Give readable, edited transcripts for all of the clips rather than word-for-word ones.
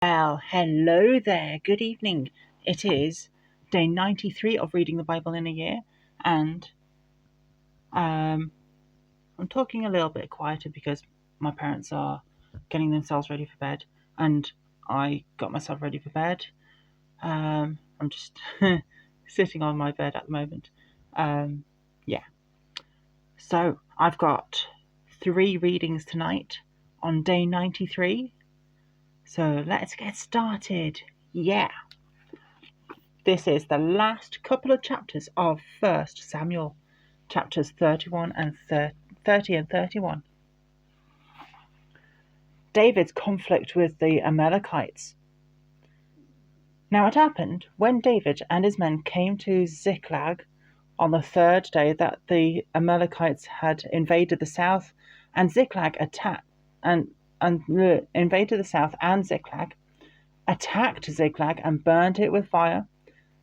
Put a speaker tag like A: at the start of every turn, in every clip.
A: Well, hello there. Good evening. It is day 93 of reading the Bible in a year, and I'm talking a little bit quieter because my parents are getting themselves ready for bed, and I got myself ready for bed. I'm just sitting on my bed at the moment. Yeah. So I've got 3 readings tonight on day 93. So let's get started. Yeah. This is the last couple of chapters of 1 Samuel, chapters 31 and 30 and 31. David's conflict with the Amalekites. Now it happened, when David and his men came to Ziklag on the 3rd day, that the Amalekites had invaded the south, and Ziklag attacked invaded the south, and Ziklag attacked Ziklag and burned it with fire,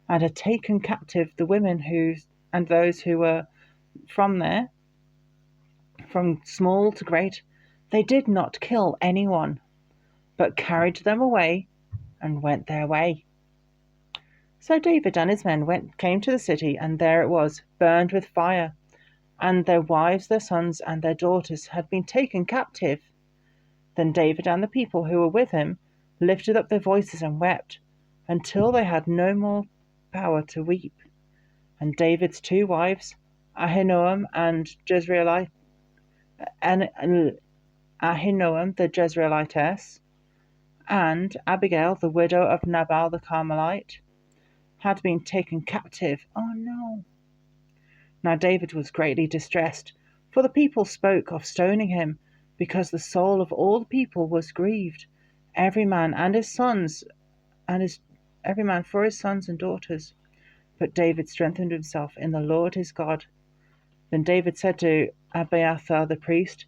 A: and had taken captive the women and those who were from there, from small to great. They did not kill anyone, but carried them away and went their way. So David and his men came to the city, and there it was, burned with fire, and their wives, their sons, and their daughters had been taken captive. Then David and the people who were with him lifted up their voices and wept, until they had no more power to weep. And David's 2 wives, Ahinoam and Jezreelite, and Ahinoam the Jezreelitess, and Abigail the widow of Nabal the Carmelite, had been taken captive. Oh no! Now David was greatly distressed, for the people spoke of stoning him, because the soul of all the people was grieved, every man and his sons, every man for his sons and daughters. But David strengthened himself in the Lord his God. Then David said to Abiathar the priest,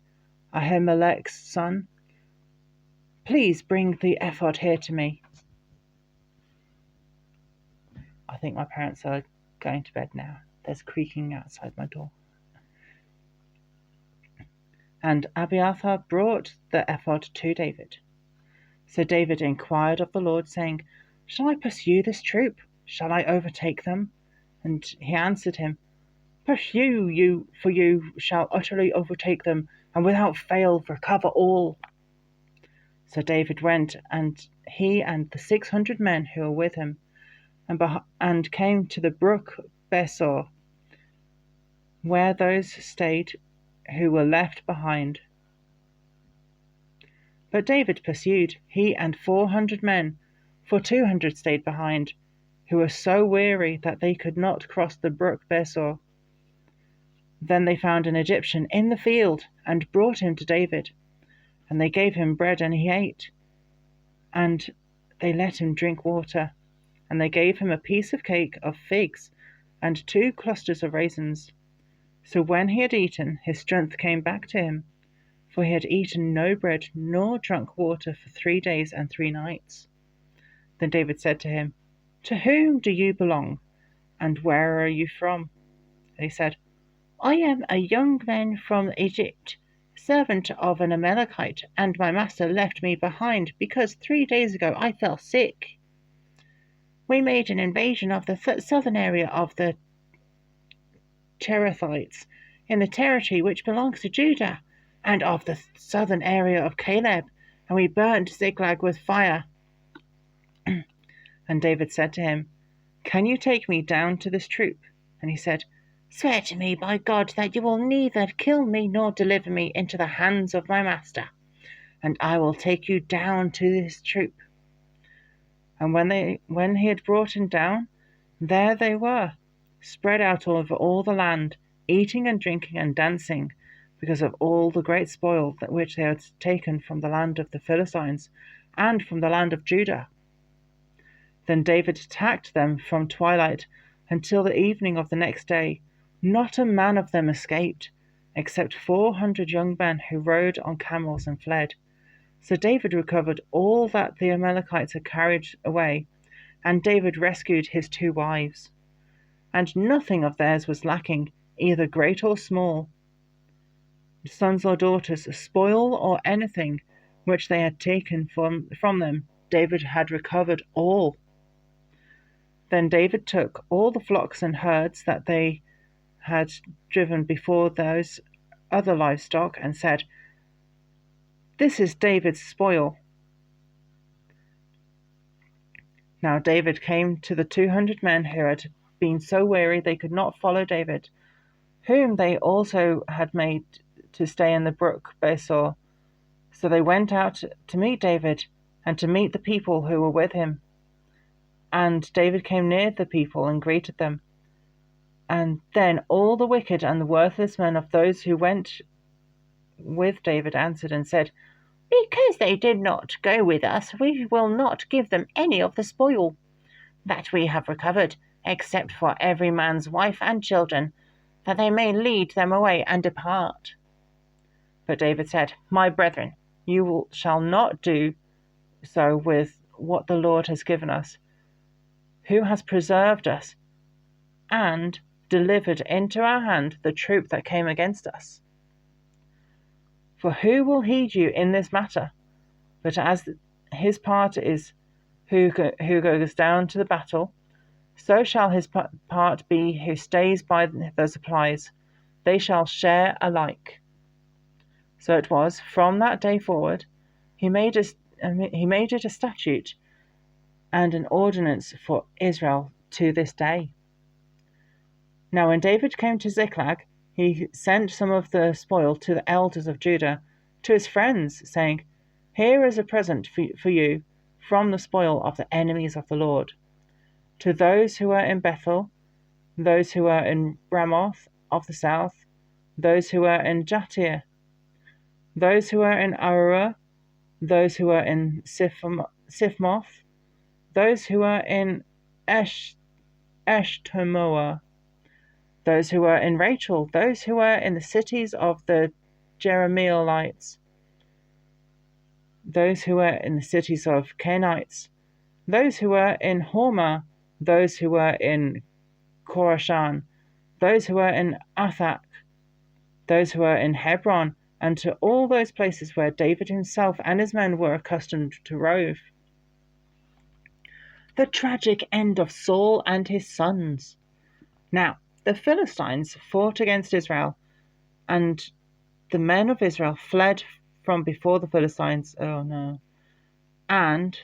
A: Ahimelech's son, "Please bring the ephod here to me." I think my parents are going to bed now. There's creaking outside my door. And Abiathar brought the ephod to David. So David inquired of the Lord, saying, "Shall I pursue this troop? Shall I overtake them?" And he answered him, "Pursue you, for you shall utterly overtake them, and without fail recover all." So David went, and he and the 600 men who were with him, and came to the brook Besor, where those stayed who were left behind. But David pursued, he and 400 men, for 200 stayed behind, who were so weary that they could not cross the brook Besor. Then they found an Egyptian in the field, and brought him to David. And they gave him bread, and he ate. And they let him drink water. And they gave him a piece of cake of figs, and 2 clusters of raisins. So when he had eaten, his strength came back to him, for he had eaten no bread nor drunk water for 3 days and 3 nights. Then David said to him, "To whom do you belong, and where are you from?" And he said, "I am a young man from Egypt, servant of an Amalekite, and my master left me behind because 3 days ago I fell sick. We made an invasion of the southern area of the Cherethites in the territory which belongs to Judah, and of the southern area of Caleb, and we burnt Ziklag with fire." And David said to him, "Can you take me down to this troop?" And he said, "Swear to me by God that you will neither kill me nor deliver me into the hands of my master, and I will take you down to this troop." And when he had brought him down, there they were, spread out over all the land, eating and drinking and dancing, because of all the great spoil which they had taken from the land of the Philistines and from the land of Judah. Then David attacked them from twilight until the evening of the next day. Not a man of them escaped, except 400 young men who rode on camels and fled. So David recovered all that the Amalekites had carried away, and David rescued his 2 wives. And nothing of theirs was lacking, either great or small, sons or daughters, spoil or anything which they had taken from them. David had recovered all. Then David took all the flocks and herds that they had driven before those other livestock and said, "This is David's spoil." Now David came to the 200 men who had been so weary they could not follow David, whom they also had made to stay in the brook Besor. So they went out to meet David and to meet the people who were with him. And David came near the people and greeted them. And then all the wicked and the worthless men of those who went with David answered and said, "Because they did not go with us, we will not give them any of the spoil that we have recovered, except for every man's wife and children, that they may lead them away and depart." But David said, "My brethren, you shall not do so with what the Lord has given us, who has preserved us and delivered into our hand the troop that came against us. For who will heed you in this matter? But as his part is who goes down to the battle, so shall his part be who stays by the supplies. They shall share alike." So it was, from that day forward, he made it a statute and an ordinance for Israel to this day. Now when David came to Ziklag, he sent some of the spoil to the elders of Judah, to his friends, saying, "Here is a present for you from the spoil of the enemies of the Lord. To those who are in Bethel, those who are in Ramoth of the south, those who are in Jattir, those who are in Arua, those who are in Siphmoth, those who are in Eshtemoa, those who are in Rachel, those who are in the cities of the Jerahmeelites, those who are in the cities of Canaanites, those who are in Hormah, those who are in Korashan, those who are in Athak, those who are in Hebron, and to all those places where David himself and his men were accustomed to rove." The tragic end of Saul and his sons. Now, the Philistines fought against Israel, and the men of Israel fled from before the Philistines. Oh no. And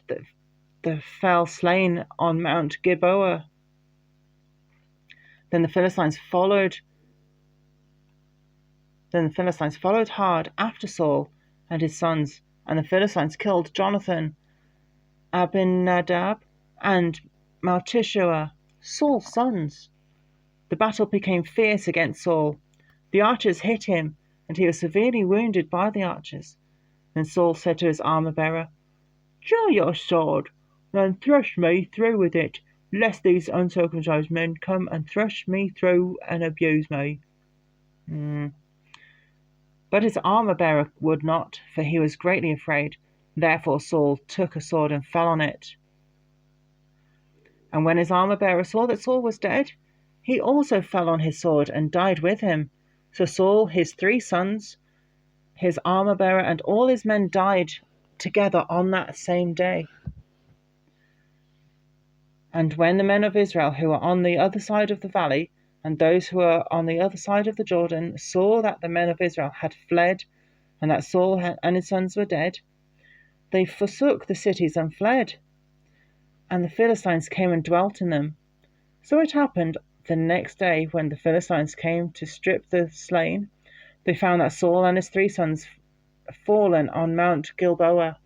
A: the fell slain on Mount Gilboa. Then the Philistines followed hard after Saul and his sons, and the Philistines killed Jonathan, Abinadab, and Malchishua, Saul's sons. The battle became fierce against Saul. The archers hit him, and he was severely wounded by the archers. Then Saul said to his armor-bearer, "Draw your sword, and thrust me through with it, lest these uncircumcised men come and thrust me through and abuse me." But his armor-bearer would not, for he was greatly afraid. Therefore Saul took a sword and fell on it. And when his armor-bearer saw that Saul was dead, he also fell on his sword and died with him. So Saul, his 3 sons, his armor-bearer, and all his men died together on that same day. And when the men of Israel who were on the other side of the valley, and those who were on the other side of the Jordan, saw that the men of Israel had fled, and that Saul and his sons were dead, they forsook the cities and fled. And the Philistines came and dwelt in them. So it happened the next day, when the Philistines came to strip the slain, they found that Saul and his 3 sons fallen on Mount Gilboa.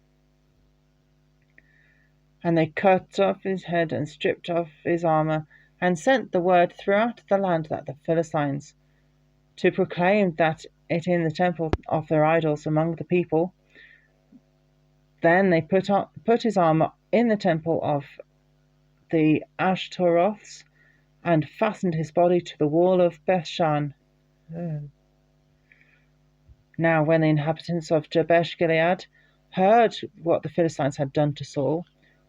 A: And they cut off his head and stripped off his armor, and sent the word throughout the land that the Philistines, to proclaim that it in the temple of their idols among the people. Then they put his armor in the temple of the Ashtaroths, and fastened his body to the wall of Bethshan. Now when the inhabitants of Jabesh Gilead heard what the Philistines had done to Saul,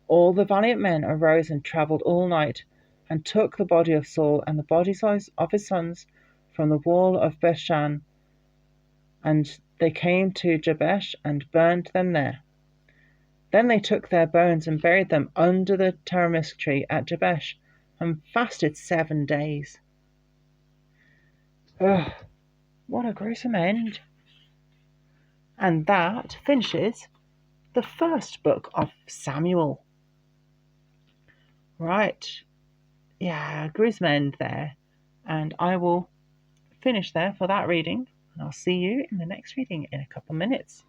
A: all the valiant men arose and travelled all night, and took the body of Saul and the bodies of his sons from the wall of Bethshan. And they came to Jabesh and burned them there. Then they took their bones and buried them under the tamarisk tree at Jabesh and fasted 7 days. Ugh, what a gruesome end. And that finishes the first book of Samuel. Right, yeah, gruesome end there. And I will finish there for that reading. And I'll see you in the next reading in a couple of minutes.